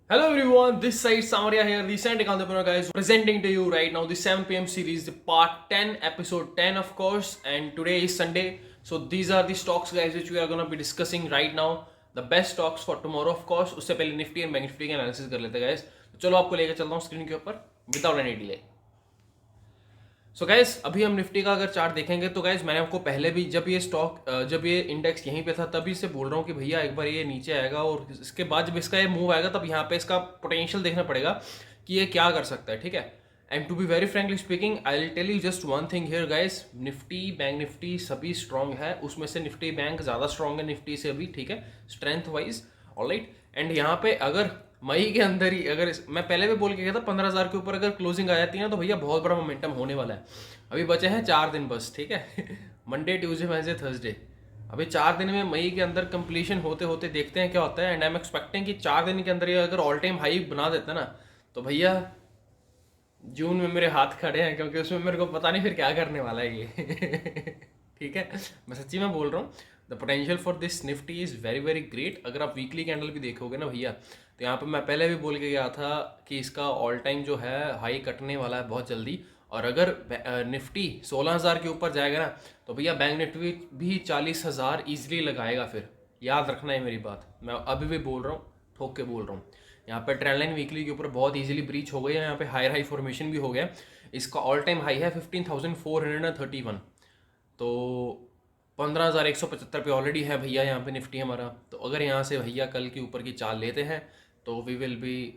Hello everyone, this side Samaria here, the Scientific Entrepreneur guys, presenting to you right now the 7 p.m. series, the part 10, episode 10 of course, and today is Sunday. So these are the stocks guys which we are going to be discussing right now, the best stocks for tomorrow of course. उससे पहले Nifty and bank Nifty का analysis कर लेते हैं guys. तो चलो आपको लेकर चलता हूँ स्क्रीन के ऊपर विदाउट एनी डिले. सो गैस अभी हम निफ्टी का अगर चार्ट देखेंगे तो गैस मैंने आपको पहले भी जब ये इंडेक्स यहीं पे था तभी से बोल रहा हूँ कि भैया एक बार ये नीचे आएगा और इसके बाद जब इसका ये मूव आएगा तब यहाँ पे इसका पोटेंशियल देखना पड़ेगा कि ये क्या कर सकता है. ठीक है. And to be very frankly speaking I will tell you just one thing here guys, Nifty bank Nifty सभी स्ट्रांग है, उसमें से निफ्टी बैंक ज़्यादा स्ट्रांग है निफ्टी से अभी. ठीक है, स्ट्रेंथ वाइज. ऑलराइट. एंड यहाँ पे अगर मई के अंदर ही अगर मैं पहले भी बोल के गया था 15,000 के ऊपर अगर क्लोजिंग आ जाती है ना तो भैया बहुत बड़ा मोमेंटम होने वाला है. अभी बचे हैं 4 दिन बस. ठीक है, मंडे ट्यूसडे वेडनेसडे थर्सडे. अभी 4 दिन में मई के अंदर कंप्लीशन होते होते देखते हैं क्या होता है. एंड आई एम एक्सपेक्टिंग कि 4 दिन के अंदर ये अगर ऑल टाइम हाई बना देता ना तो भैया जून में मेरे हाथ खड़े हैं, क्योंकि उसमें मेरे को पता नहीं फिर क्या करने वाला है ये. ठीक है, मैं सच्ची में बोल रहा हूँ. The potential for this Nifty is very very great. अगर आप वीकली कैंडल भी देखोगे ना भैया तो यहाँ पे मैं पहले भी बोल के गया था कि इसका ऑल टाइम जो है हाई कटने वाला है बहुत जल्दी. और अगर निफ्टी 16,000 के ऊपर जाएगा ना तो भैया बैंक निफ्टी भी 40,000 ईजिली लगाएगा. फिर याद रखना है मेरी बात, मैं अभी भी बोल रहा हूँ, ठोक के बोल रहा हूँ. यहाँ पे ट्रेंड लाइन वीकली के ऊपर बहुत इजीली ब्रीच हो गई है. यहाँ पे हायर हाई फॉर्मेशन भी हो गया. इसका ऑल टाइम हाई है 15,431. तो 15,175 पे ऑलरेडी है भैया यहाँ पे निफ्टी हमारा. तो अगर यहाँ से भैया कल के ऊपर की चाल लेते हैं तो वी विल बी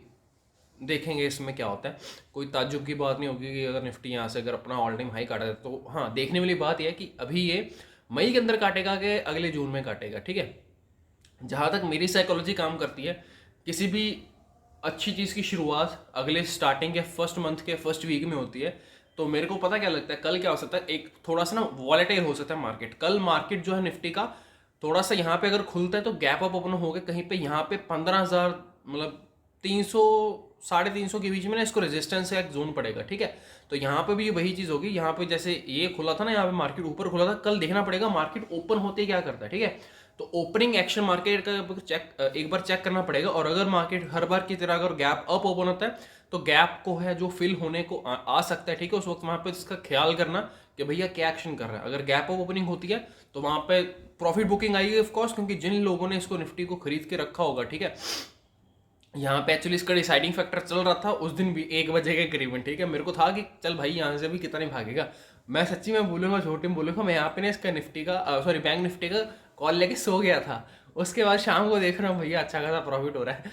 देखेंगे इसमें क्या होता है. कोई ताज्जुब की बात नहीं होगी कि अगर निफ्टी यहाँ से अगर अपना ऑल टाइम हाई काटा तो हाँ, देखने वाली बात यह है कि अभी ये मई के अंदर काटेगा कि अगले जून में काटेगा. ठीक है, जहाँ तक मेरी साइकोलॉजी काम करती है, किसी भी अच्छी चीज़ की शुरुआत अगले स्टार्टिंग के फर्स्ट मंथ के फर्स्ट वीक में होती है. तो मेरे को पता क्या लगता है कल क्या हो सकता है, एक थोड़ा सा ना वॉलेटाइल हो सकता है मार्केट. कल मार्केट जो है निफ्टी का थोड़ा सा यहाँ पे अगर खुलता है तो गैप अप ओपन हो गया कहीं पे यहाँ पे 15,000 मतलब 300 350 के बीच में ना इसको रेजिस्टेंस का एक जोन पड़ेगा. ठीक है, तो यहाँ पे भी वही चीज़ होगी. यहाँ पे जैसे ये खुला था ना, यहाँ पे मार्केट ऊपर खुला था, कल देखना पड़ेगा मार्केट ओपन होते ही क्या करता है. ठीक है, तो ओपनिंग एक्शन मार्केट का एक बार चेक करना पड़ेगा. और अगर मार्केट हर बार की तरह अगर गैप अप ओपन होता है तो गैप को है जो फिल होने को आ सकता है. ठीक है, उस वक्त वहाँ पे इसका ख्याल करना कि भैया क्या एक्शन कर रहा है. अगर गैप अप ओपनिंग होती है तो वहाँ पे प्रॉफिट बुकिंग आएगी ऑफ कोर्स, क्योंकि जिन लोगों ने इसको निफ्टी को खरीद के रखा होगा. ठीक है, यहाँ पे एक्चुअली इसका डिसाइडिंग फैक्टर चल रहा था उस दिन भी 1 बजे के करीबन. ठीक है, मेरे को था कि चल भाई यहाँ से भी कितना नहीं भागेगा. मैं सच्ची में बोलूँगा झूठ में बोलूँगा, मैं यहाँ पे ना इसका निफ्टी का सॉरी बैंक निफ्टी का कॉल लेके सो गया था. उसके बाद शाम को देख रहा हूँ भैया अच्छा खासा प्रॉफिट हो रहा है.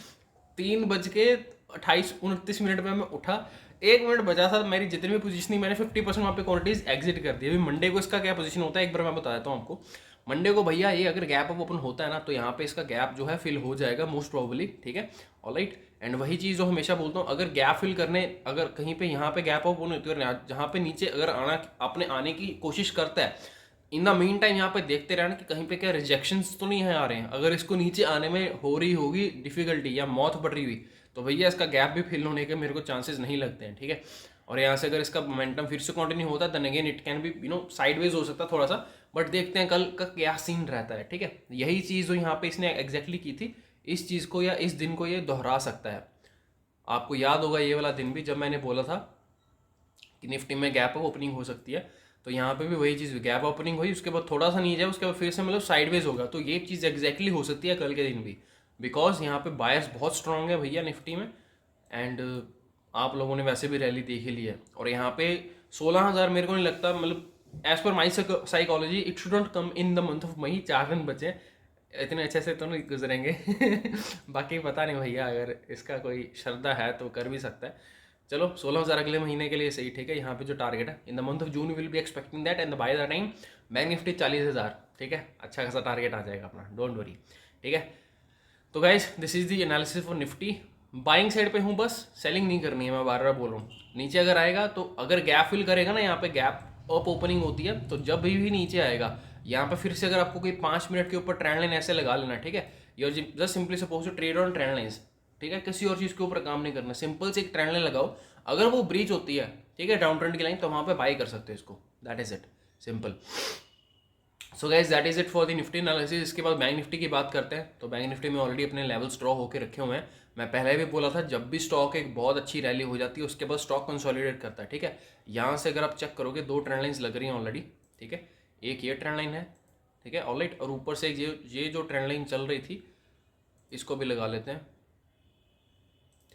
3:28-29 में मैं उठा, 1 मिनट बचा था, मेरी जितनी भी पोजीशन थी मैंने 50% वहाँ पे क्वांटिटीज एग्जिट कर दी. अभी मंडे को इसका क्या पोजीशन होता है एक बार मैं बता देता हूँ आपको. मंडे को भैया ये अगर गैप अप ओपन होता है ना तो यहाँ पे इसका गैप जो है फिल हो जाएगा मोस्ट प्रोबेबली. ठीक है, ऑलराइट. एंड वही चीज़ जो हमेशा बोलता हूँ, अगर गैप फिल करने अगर कहीं पे यहाँ पे गैप ओपन होती है जहाँ पे नीचे अगर अपने आने की कोशिश करता है, इन द मीन टाइम यहाँ पे देखते रहना कि कहीं पे क्या रिजेक्शंस तो नहीं है आ रहे हैं. अगर इसको नीचे आने में हो रही होगी डिफिकल्टी या मौत बढ़ रही हुई तो भैया इसका गैप भी फिल होने के मेरे को चांसेस नहीं लगते हैं. ठीक है, और यहाँ से अगर इसका मोमेंटम फिर से कंटिन्यू होता है then again it can be sideways हो सकता है थोड़ा सा. बट देखते हैं कल का क्या सीन रहता है. ठीक है, यही चीज़ जो यहाँ पे इसने एग्जैक्टली की थी, इस चीज़ को या इस दिन को ये दोहरा सकता है. आपको याद होगा ये वाला दिन भी जब मैंने बोला था कि निफ्टी में गैप अप ओपनिंग हो सकती है, तो यहाँ पे भी वही चीज़ गैप ओपनिंग हुई, उसके बाद थोड़ा सा नीचे उसके बाद फिर से मतलब साइडवेज होगा. तो ये चीज़ एग्जैक्टली हो सकती है कल के दिन भी, बिकॉज यहाँ पे बायर्स बहुत स्ट्रांग है भैया निफ्टी में. एंड आप लोगों ने वैसे भी रैली देख ही ली है. और यहाँ पे 16,000 मेरे को नहीं लगता, मतलब as per my psychology it should not come in the month of May. 4 दिन बचे, इतने अच्छे से तो नहीं गुजरेंगे. बाकी पता नहीं भैया, अगर इसका कोई श्रद्धा है तो कर भी सकता है. चलो 16,000 अगले महीने के लिए सही. ठीक है, यहाँ पे जो टारगेट है इन the month of June will be expecting that. And by the time bank Nifty 40,000. ठीक है, अच्छा खासा टारगेट आ जाएगा अपना, डोंट वरी. ठीक है, तो guys this is the analysis for Nifty. Buying side पे हूँ, बस सेलिंग नहीं करनी है, मैं बार बार बोल रहा हूँ. नीचे अगर आएगा तो अगर गैप फिल करेगा ना, यहाँ पे गैप अप ओपनिंग होती है, तो जब भी नीचे आएगा यहाँ पे फिर से अगर आपको कोई 5 मिनट के ऊपर ट्रेंड लाइन ऐसे लगा लेना. ठीक है, you're just simply suppose to trade on trend lines. ठीक है, किसी और चीज़ के ऊपर काम नहीं करना, सिंपल से एक ट्रेंड लाइन लगाओ. अगर वो ब्रीच होती है, ठीक है, डाउन ट्रेंड की लाइन, तो वहाँ पे बाई कर सकते हो इसको. That is it, simple. So guys that is it for the Nifty analysis. इसके बाद बैंक निफ्टी की बात करते हैं। तो बैंक निफ्टी में ऑलरेडी अपने लेवल्स ड्रॉ होकर रखे हुए हैं। मैं पहले भी बोला था, जब भी स्टॉक एक बहुत अच्छी रैली हो जाती है उसके बाद स्टॉक कंसोलिडेट करता है, ठीक है। यहाँ से अगर आप चेक करोगे 2 ट्रेंड लाइन्स लग रही हैं ऑलरेडी, ठीक है। एक ये ट्रेंड लाइन है, ठीक है, ऑलराइट, और ऊपर से ये जो ट्रेंड लाइन चल रही थी इसको भी लगा लेते हैं,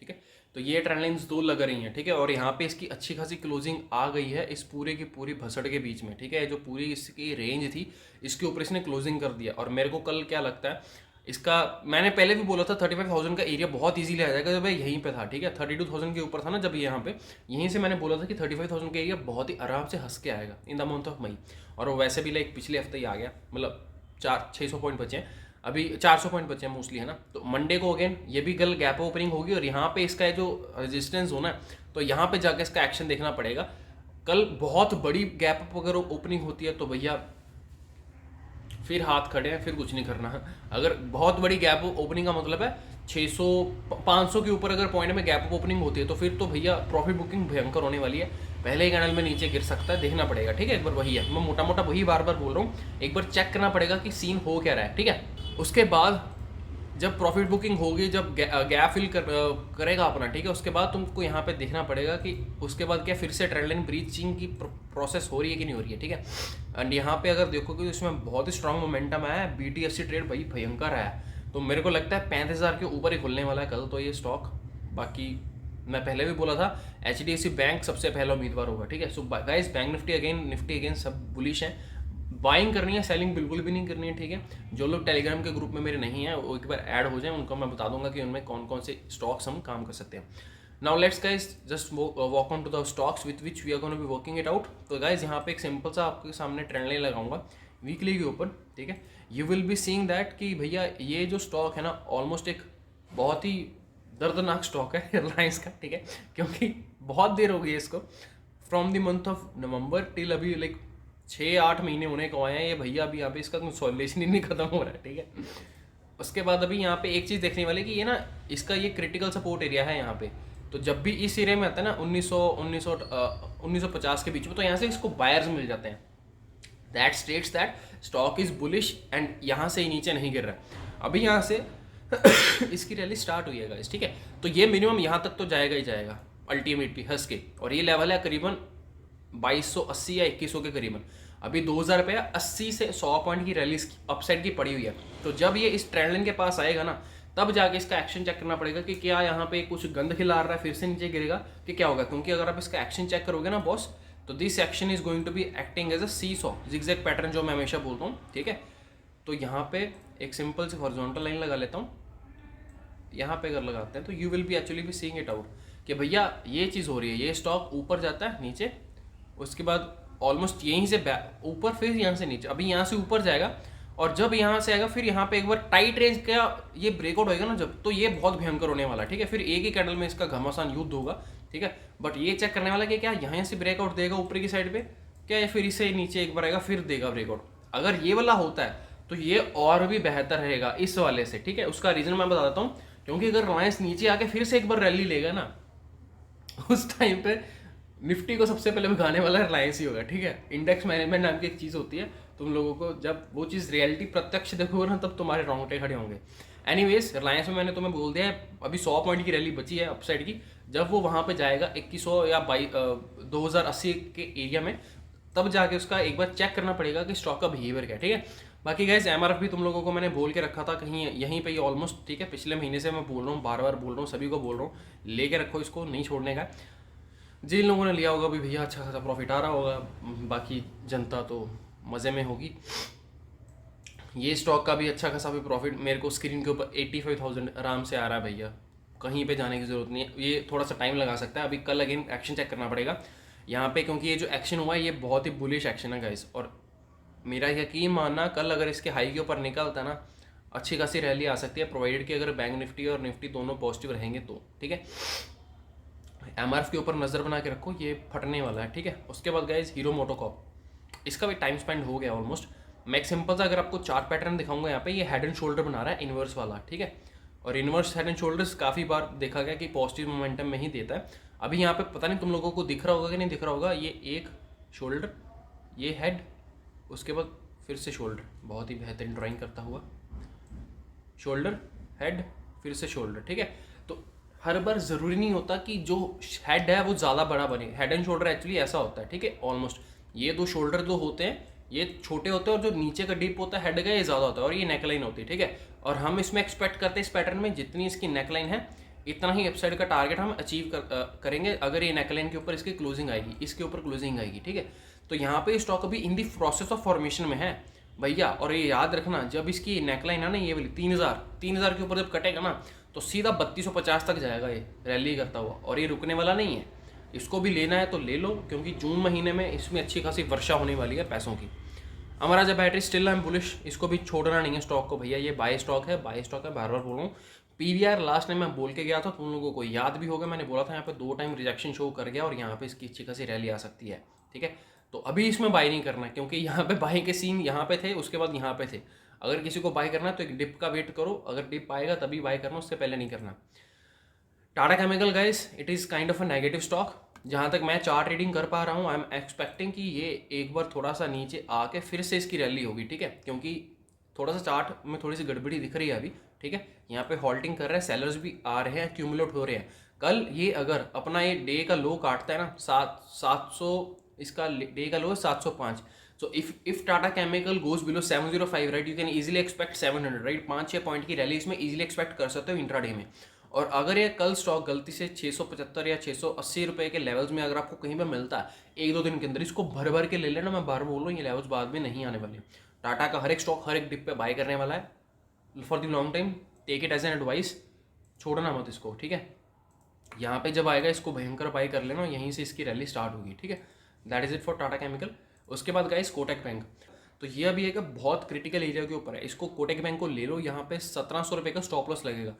ठीक है। तो ये ट्रेंड लाइन्स 2 लग रही हैं, ठीक है। और यहाँ पे इसकी अच्छी खासी क्लोजिंग आ गई है इस पूरे की पूरी भसड़ के बीच में, ठीक है। जो पूरी इसकी रेंज थी इसके ऊपर इसने क्लोजिंग कर दिया। और मेरे को कल क्या लगता है इसका, मैंने पहले भी बोला था 35,000 का एरिया बहुत इजीली आ जाएगा, जब भाई यहीं पे था, ठीक है। 32,000 के ऊपर था ना जब यहाँ पे, यहीं से मैंने बोला था कि 35,000 का एरिया बहुत ही आराम से हंस के आएगा in the month of May. और वो वैसे भी लाइक पिछले हफ्ते ही आ गया, मतलब 600 पॉइंट बचे हैं, अभी 400 पॉइंट बचे हैं मोस्टली, है ना। तो मंडे को अगेन ये भी कल गैप ओपनिंग होगी और यहाँ पे इसका जो रेजिस्टेंस होना है तो यहाँ पे जाके इसका एक्शन देखना पड़ेगा। कल बहुत बड़ी गैप अगर ओपनिंग होती है तो भैया फिर हाथ खड़े हैं, फिर कुछ नहीं करना है। अगर बहुत बड़ी गैप ओपनिंग का मतलब है 600 500 के ऊपर अगर पॉइंट में गैप ओपनिंग होती है तो फिर तो भैया प्रॉफिट बुकिंग भयंकर होने वाली है। पहले ही कैंडल में नीचे गिर सकता है, देखना पड़ेगा, ठीक है। एक बार वही है, मैं मोटा मोटा वही बार बार बोल रहा हूँ, एक बार चेक करना पड़ेगा कि सीन हो क्या रहा है, ठीक है। उसके बाद जब प्रॉफिट बुकिंग होगी, जब गैप फिल करेगा अपना, ठीक है, उसके बाद तुमको यहाँ पे देखना पड़ेगा कि उसके बाद क्या फिर से ट्रेंड लाइन ब्रीचिंग की प्रोसेस हो रही है कि नहीं हो रही है, ठीक है। एंड यहाँ पे अगर देखोगे तो इसमें बहुत ही स्ट्रांग मोमेंटम आया है, BTC ट्रेड भाई भयंकर आया है। तो मेरे को लगता है 35,000 के ऊपर ही खुलने वाला है कल तो ये स्टॉक। बाकी मैं पहले भी बोला था HDFC बैंक सबसे पहला उम्मीदवार होगा, ठीक है। So guys bank Nifty again सब बुलिश हैं। बाइंग करनी है, सेलिंग बिल्कुल भी नहीं करनी है, ठीक है। जो लोग टेलीग्राम के ग्रुप में मेरे नहीं है वो एक बार ऐड हो जाए, उनको मैं बता दूंगा कि उनमें कौन कौन से स्टॉक्स हम काम कर सकते हैं। Now let's guys just walk on to the stocks with which we are gonna be working it out. तो गाइस यहाँ पे एक सिंपल सा आपके सामने ट्रेंड लाइन लगाऊंगा वीकली के ऊपर, ठीक है। You will be seeing that कि भैया ये जो स्टॉक है ना ऑलमोस्ट एक बहुत ही दर्दनाक स्टॉक है रिलायंस का, ठीक है। क्योंकि बहुत देर हो गई है इसको, from the month of November till अभी लाइक 6-8 महीने होने को आए हैं ये भैया, अभी यहाँ पे इसका कंसोलिडेशन ही नहीं खत्म हो रहा है, ठीक है। उसके बाद अभी यहाँ पे एक चीज़ देखने वाली कि ये ना इसका ये क्रिटिकल सपोर्ट एरिया है यहाँ पे। तो जब भी इस एरिया में आता है ना 1950 के बीच में, तो यहाँ से इसको बायर्स मिल जाते हैं। That states that stock is bullish and यहाँ से ही नीचे नहीं गिर रहा। अभी यहाँ से इसकी रैली स्टार्ट हुई है गाइस, ठीक है। तो ये मिनिमम यहाँ तक तो जाएगा ही जाएगा अल्टीमेटली हंस के, और ये लेवल है करीबन 2280 या 2100 के करीबन। अभी 2000 रुपये 80 से 100 पॉइंट की रैली अपसाइड की पड़ी हुई है। तो जब ये इस ट्रेंड लाइन के पास आएगा ना तब जाके इसका एक्शन चेक करना पड़ेगा कि क्या यहाँ पे कुछ गंद खिला रहा है, फिर से नीचे गिरेगा कि क्या होगा। क्योंकि अगर आप इसका एक्शन चेक करोगे ना बॉस, तो this action is going to be acting as a seesaw zigzag pattern, जो मैं हमेशा बोलता हूँ, ठीक है। तो यहाँ पे एक सिंपल सी हॉरिजॉन्टल लाइन लगा लेता हूँ, यहाँ पे अगर लगाते हैं तो you will be actually be seeing it out कि भैया ये चीज़ हो रही है। ये स्टॉक ऊपर जाता है नीचे, उसके बाद ऑलमोस्ट यहीं से ऊपर, फिर यहाँ से नीचे, अभी यहाँ से ऊपर जाएगा और जब यहाँ से आएगा फिर यहाँ पे एक बार टाइट रेंज का ये ब्रेकआउट होएगा ना जब, तो ये बहुत भयंकर होने वाला है, ठीक है। फिर एक ही कैंडल में इसका घमासान युद्ध होगा, ठीक है। बट ये चेक करने वाला कि क्या यहाँ से ब्रेकआउट देगा ऊपर की साइड पे क्या, या फिर इसे नीचे एक बार आएगा फिर देगा ब्रेकआउट। अगर ये वाला होता है तो ये और भी बेहतर रहेगा इस वाले से, ठीक है। उसका रीजन मैं बता देता हूँ, क्योंकि अगर रिलायंस नीचे आके फिर से एक बार रैली लेगा ना उस टाइम पे निफ्टी को सबसे पहले भगाने वाला रिलायंस ही होगा, ठीक है। इंडेक्स मैनेजमेंट नाम की एक चीज़ होती है, तुम लोगों को जब वो चीज़ रियलिटी प्रत्यक्ष देखोगे ना तब तुम्हारे रोंगटे खड़े होंगे। एनीवेज रिलायंस में मैंने तुम्हें बोल दिया है अभी 100 पॉइंट की रैली बची है अपसाइड की। जब वो वहाँ पे जाएगा 2100 या 2080 के एरिया में, तब जाके उसका एक बार चेक करना पड़ेगा कि स्टॉक का बिहेवियर क्या है, ठीक है। बाकी गाइस MRF भी तुम लोगों को मैंने बोल के रखा था कहीं यहीं पे ही ऑलमोस्ट, ठीक है। पिछले महीने से मैं बोल रहा हूँ, बार बार बोल रहा हूँ, सभी को बोल रहा हूँ, लेके रखो इसको, नहीं छोड़ने का। जिन लोगों ने लिया होगा भी भैया अच्छा खासा प्रॉफिट आ रहा होगा, बाकी जनता तो मज़े में होगी। ये स्टॉक का भी अच्छा खासा भी प्रॉफिट मेरे को स्क्रीन के ऊपर 85,000 आराम से आ रहा है भैया, कहीं पे जाने की ज़रूरत नहीं है। ये थोड़ा सा टाइम लगा सकता है, अभी कल अगेन एक्शन चेक करना पड़ेगा यहाँ पे, क्योंकि ये जो एक्शन हुआ है ये बहुत ही बुलिश एक्शन है गाइस। और मेरा यकीन मानना कल अगर इसके हाई के ऊपर निकलता है ना अच्छी खासी रैली आ सकती है, प्रोवाइडेड कि अगर बैंक निफ्टी और निफ्टी दोनों पॉजिटिव रहेंगे तो, ठीक है। MRF के ऊपर नज़र बना के रखो, ये फटने वाला है, ठीक है। उसके बाद गाइज हीरो मोटोकॉर्प, इसका भी टाइम स्पेंड हो गया ऑलमोस्ट। मैं एक सिंपल सा अगर आपको चार्ट पैटर्न दिखाऊंगा यहाँ पे, ये हेड एंड शोल्डर बना रहा है इन्वर्स वाला, ठीक है। और इन्वर्स हेड एंड शोल्डर्स काफ़ी बार देखा गया कि पॉजिटिव मोमेंटम में ही देता है। अभी यहाँ पे पता नहीं तुम लोगों को दिख रहा होगा कि नहीं दिख रहा होगा, ये एक शोल्डर, ये हेड, उसके बाद फिर से शोल्डर, बहुत ही बेहतरीन ड्राइंग करता हुआ, शोल्डर, हेड, फिर से शोल्डर, ठीक है। तो हर बार ज़रूरी नहीं होता कि जो हेड है वो ज़्यादा बड़ा बने। हेड एंड शोल्डर एक्चुअली ऐसा होता है, ठीक है। ऑलमोस्ट ये दो शोल्डर जो होते हैं ये छोटे होते हैं और जो नीचे का डीप होता है हेड का ये ज़्यादा होता है, और ये नेकलाइन होती है, ठीक है। और हम इसमें एक्सपेक्ट करते हैं इस पैटर्न में जितनी इसकी नेकलाइन है इतना ही अपसाइड का टारगेट हम अचीव करेंगे अगर ये नेकलाइन के ऊपर इसकी क्लोजिंग आएगी, इसके ऊपर क्लोजिंग आएगी, ठीक है। तो यहाँ पे स्टॉक अभी इन दी प्रोसेस ऑफ फॉर्मेशन में है भैया। और ये याद रखना, जब इसकी नेकलाइन है ना ये वाली 3000 के ऊपर जब कटेगा ना तो सीधा 3250 तक जाएगा ये रैली करता हुआ, और ये रुकने वाला नहीं है। इसको भी लेना है तो ले लो, क्योंकि जून महीने में इसमें अच्छी खासी वर्षा होने वाली है पैसों की। Amara Raja battery still I am bullish, इसको भी छोड़ना नहीं है स्टॉक को भैया। ये बाय स्टॉक है, बाय स्टॉक है, बार बार बोल रहा हूँ। पीवीआर लास्ट टाइम मैं बोल के गया था, तुम लोगों को याद भी होगा, मैंने बोला था यहाँ पे 2 टाइम रिजेक्शन शो कर गया और यहाँ पे इसकी अच्छी खासी रैली आ सकती है, ठीक है। तो अभी इसमें बाय नहीं करना, क्योंकि यहाँ पे बाय के सीन यहाँ पे थे, उसके बाद यहाँ पे थे। अगर किसी को बाय करना है तो एक डिप का वेट करो, अगर डिप आएगा तभी बाय करना, उससे पहले नहीं करना। Tata chemical guys, it is kind of a negative stock. जहाँ तक मैं चार्ट रीडिंग कर पा रहा हूँ, आई एम एक्सपेक्टिंग कि ये एक बार थोड़ा सा नीचे आके फिर से इसकी रैली होगी, ठीक है। क्योंकि थोड़ा सा चार्ट में थोड़ी सी गड़बड़ी दिख रही है अभी, ठीक है। यहाँ पे हॉल्टिंग कर रहे हैं, सेलर्स भी आ रहे हैं, एक्यूमुलेट हो रहे हैं। कल ये अगर अपना ये डे का लो काटता है ना 700, इसका डे का लो है 705। So if Tata chemical goes below 705, right, you can easily expect 700, right. 5-6 point की रैली इसमें इजीली एक्सपेक्ट कर सकते हो इंट्राडे में। और अगर ये कल स्टॉक गलती से 675 या 680 रुपए के लेवल्स में अगर आपको कहीं पर मिलता है 1-2 दिन के अंदर, इसको भर भर के ले लेना। मैं बार बोल रहा हूँ ये लेवल्स बाद में नहीं आने वाले। टाटा का हर एक स्टॉक हर एक डिप पे बाय करने वाला है for the long time. Take it as an advice, छोड़ना मत इसको, ठीक है। यहाँ पे जब आएगा इसको भयंकर बाय कर लेना, यहीं से इसकी रैली स्टार्ट होगी, ठीक है। That is it for Tata chemical. उसके बाद गाइस कोटक बैंक, तो ये अभी एक बहुत क्रिटिकल एरिया के ऊपर है। इसको कोटक बैंक को ले लो, यहाँ पे 1700 रुपये का स्टॉप लॉस लगेगा।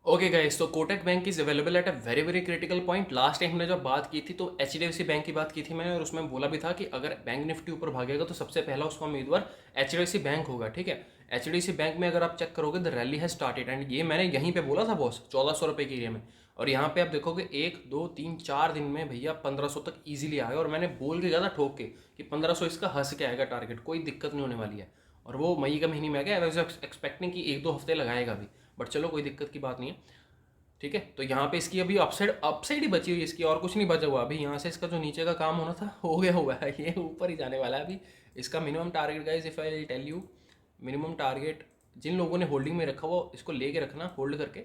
ओके गाइस, तो Kotak bank is available at a very very critical point. Last time हमने जब बात की थी तो एचडीएफसी बैंक की बात की थी मैंने, और उसमें बोला भी था कि अगर बैंक निफ्टी ऊपर भागेगा तो सबसे पहला उसका उम्मीदवार एचडीएफसी बैंक होगा, ठीक है। एचडीएफसी बैंक में अगर आप चेक करोगे द रैली है स्टार्टेड, एंड ये मैंने यहीं पे बोला था बॉस 1400 रुपये के एरिया में, और यहाँ पे आप देखोगे 1 2 3 4 दिन में भैया 1500 तक ईजिली आया। और मैंने बोल के ज़्यादा ठोक के कि 1500 इसका हंस के आएगा टारगेट, कोई दिक्कत नहीं होने वाली है। और वो मई का महीने में आ गया। आई वाज एक्सपेक्टिंग कि 1-2 हफ्ते लगाएगा भी, बट चलो कोई दिक्कत की बात नहीं है, ठीक है। तो यहाँ पे इसकी अभी अपसाइड ही बची हुई है इसकी, और कुछ नहीं बचा हुआ अभी। यहाँ से इसका जो नीचे का काम होना था हो गया हुआ है, ये ऊपर ही जाने वाला है अभी। इसका minimum target guys, if I tell you, minimum target जिन लोगों ने होल्डिंग में रखा हुआ इसको लेके रखना, होल्ड करके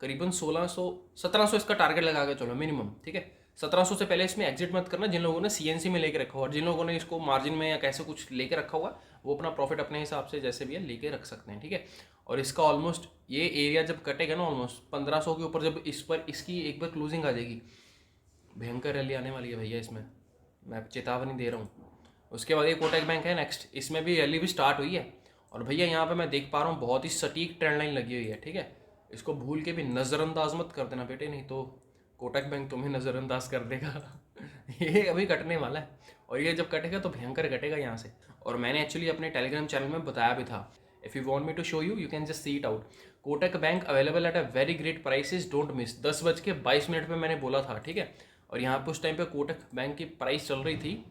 करीबन 1600-1700 इसका टारगेट लगा के चलो मिनिमम, ठीक है। 1700 से पहले इसमें एग्जिट मत करना जिन लोगों ने सीएनसी में लेके रखा हुआ, और जिन लोगों ने इसको मार्जिन में या कैसे कुछ लेके रखा हुआ वो अपना प्रॉफिट अपने हिसाब से जैसे भी है लेके रख सकते हैं, ठीक है। और इसका ऑलमोस्ट ये एरिया जब कटेगा ना ऑलमोस्ट 1500 के ऊपर, जब इस पर इसकी एक बार क्लोजिंग आ जाएगी, भयंकर रैली आने वाली है भैया इसमें, मैं चेतावनी दे रहा हूँ। उसके बाद ये कोटक बैंक है नेक्स्ट, इसमें भी रैली भी स्टार्ट हुई है। और भैया यहाँ पे मैं देख पा रहा हूँ बहुत ही सटीक ट्रेंड लाइन लगी हुई है, ठीक है। इसको भूल के भी नज़रअंदाज मत कर देना बेटे, नहीं तो कोटक बैंक तुम्हें नज़रअंदाज कर देगा। ये अभी कटने वाला है, और ये जब कटेगा तो भयंकर कटेगा यहाँ से। और मैंने एक्चुअली अपने टेलीग्राम चैनल में बताया भी था, if you want me to show you, you can just see it out. Kotak bank available at a very great prices, don't miss. 10:22 पे मैंने बोला था, ठीक है। और यहाँ पे उस टाइम पे कोटक बैंक की प्राइस चल रही थी,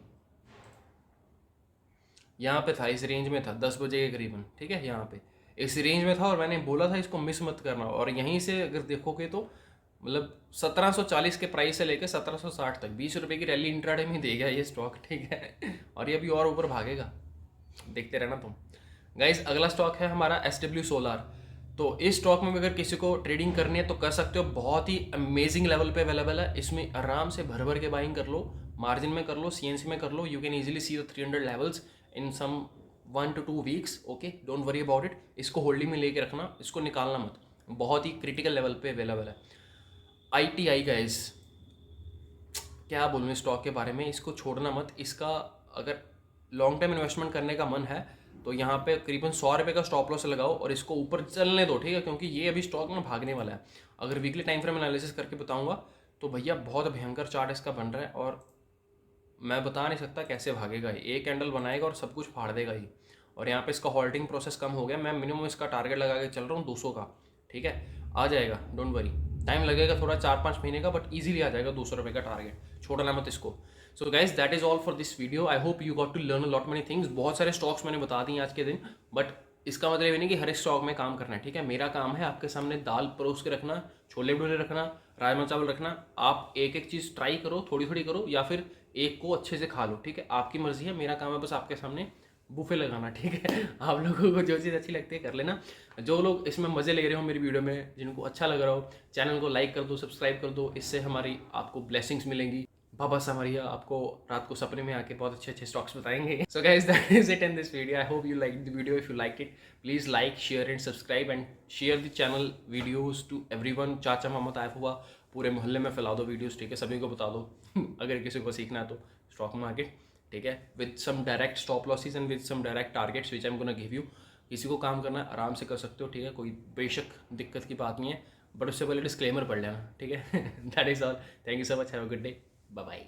यहाँ पे था, इस रेंज में था 10 बजे के करीबन, ठीक है। यहाँ पे इस रेंज में था, और मैंने बोला था इसको मिस मत करना। और यहीं से अगर देखोगे तो मतलब 1740 के प्राइस से लेकर 1760 तक 20 रुपये की रैली इंट्राडे में देगा ये स्टॉक, ठीक है। और ये अभी और ऊपर भागेगा, देखते रहना तुम गाइस। अगला स्टॉक है हमारा SW सोलार। तो इस स्टॉक में अगर किसी को ट्रेडिंग करनी है तो कर सकते हो, बहुत ही अमेजिंग लेवल पे अवेलेबल है। इसमें आराम से भर भर के बाइंग कर लो, मार्जिन में कर लो, सीएनसी में कर लो। You can easily see the 300 levels in some 1 to 2 weeks, okay, don't worry about it. इसको होल्डिंग में लेके रखना, इसको निकालना मत, बहुत ही क्रिटिकल लेवल पे अवेलेबल है। ITI गाइस, क्या बोलूँ इस स्टॉक के बारे में, इसको छोड़ना मत। इसका अगर लॉन्ग टर्म इन्वेस्टमेंट करने का मन है तो यहाँ पे करीबन 100 रुपये का स्टॉप लॉस लगाओ और इसको ऊपर चलने दो, ठीक है, क्योंकि ये अभी स्टॉक में भागने वाला है। अगर वीकली टाइम फ्रेम एनालिसिस करके बताऊँगा तो भैया बहुत भयंकर चार्ट इसका बन रहा है, और मैं बता नहीं सकता कैसे भागेगा। एक कैंडल बनाएगा और सब कुछ फाड़ देगा ही। और यहाँ पे इसका होल्डिंग प्रोसेस कम हो गया, मैं मिनिमम इसका टारगेट लगा के चल रहा हूँ 200 का, ठीक है। आ जाएगा, डोंट वरी, टाइम लगेगा थोड़ा 4-5 महीने का, बट ईजिली आ जाएगा 200 रुपये का टारगेट, छोड़ना मत इसको। So guys that is all for this video. I hope you got to learn a lot many things. बहुत सारे स्टॉक्स मैंने बता दिए आज के दिन, बट इसका मतलब ये नहीं कि हर एक स्टॉक में काम करना है, ठीक है। मेरा काम है आपके सामने दाल परोस के रखना, छोले भटूरे रखना, राजमा चावल रखना। आप एक एक चीज़ ट्राई करो, थोड़ी थोड़ी करो, या फिर एक को अच्छे से खा लो, ठीक है। आपकी मर्जी है, मेरा काम है बस आपके सामने बुफे लगाना, ठीक है। आप लोगों को जो चीज़ अच्छी लगती है कर लेना। जो लोग इसमें मज़े ले रहे हो मेरी वीडियो में, जिनको अच्छा लग रहा हो, चैनल को लाइक कर दो, सब्सक्राइब कर दो। इससे हमारी आपको ब्लेसिंग्स मिलेंगी। बाबा सामरिया आपको रात को सपने में आके बहुत अच्छे अच्छे स्टॉक्स बताएंगे। So guys that is it in this video. I hope you like the video. If you like it please like, share and subscribe and share the channel videos to everyone. चाचा मामा ताया फूफा पूरे मोहल्ले में फैला दो वीडियोस, ठीक है। सभी को बता दो अगर किसी को सीखना है तो स्टॉक मार्केट, ठीक है, with some direct stop losses and with some direct targets which I am gonna give you. किसी को काम करना है आराम से कर सकते हो, ठीक है, कोई बेशक दिक्कत की बात नहीं है, बट उससे पहले डिस्क्लेमर पढ़ लेना, ठीक है। That is all. Thank you so much, have a good day, bye bye.